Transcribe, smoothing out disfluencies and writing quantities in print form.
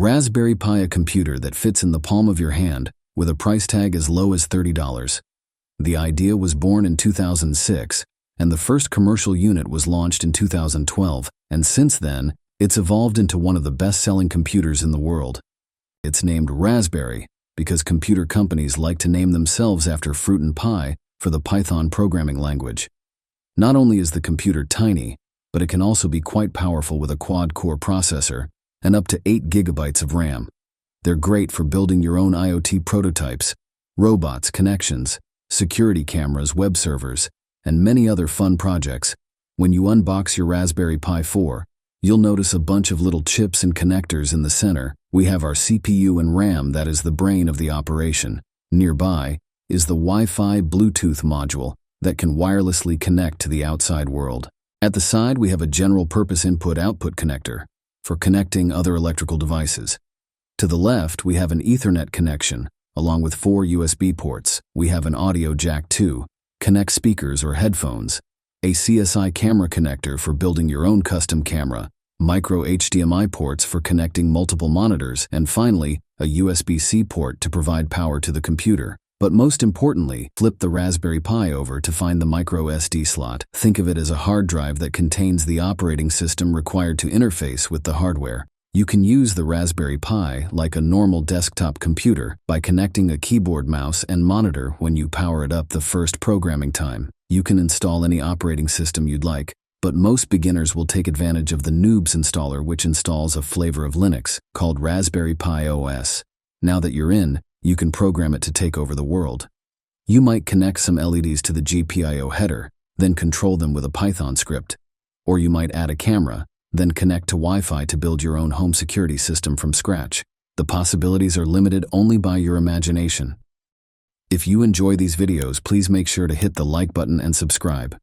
Raspberry Pi, a computer that fits in the palm of your hand with a price tag as low as $30. The idea was born in 2006, and the first commercial unit was launched in 2012, and since then, it's evolved into one of the best-selling computers in the world. It's named Raspberry because computer companies like to name themselves after fruit and pie for the Python programming language. Not only is the computer tiny, but it can also be quite powerful with a quad-core processor and up to 8 gigabytes of RAM. They're great for building your own IoT prototypes, robots, connections, security cameras, web servers, and many other fun projects. When you unbox your Raspberry Pi 4, you'll notice a bunch of little chips and connectors in the center. We have our CPU and RAM, that is the brain of the operation. Nearby is the Wi-Fi Bluetooth module that can wirelessly connect to the outside world. At the side, we have a general-purpose input-output connector for connecting other electrical devices. To the left, we have an Ethernet connection, along with 4 USB ports. We have an audio jack to connect speakers or headphones, a CSI camera connector for building your own custom camera, micro HDMI ports for connecting multiple monitors, and finally, a USB-C port to provide power to the computer. But most importantly, flip the Raspberry Pi over to find the micro SD slot. Think of it as a hard drive that contains the operating system required to interface with the hardware. You can use the Raspberry Pi like a normal desktop computer by connecting a keyboard, mouse, and monitor. When you power it up the first programming time, you can install any operating system you'd like, but most beginners will take advantage of the Noobs installer, which installs a flavor of Linux called Raspberry Pi OS. Now that you're in, you can program it to take over the world. You might connect some LEDs to the GPIO header, then control them with a Python script. Or you might add a camera, then connect to Wi-Fi to build your own home security system from scratch. The possibilities are limited only by your imagination. If you enjoy these videos, please make sure to hit the like button and subscribe.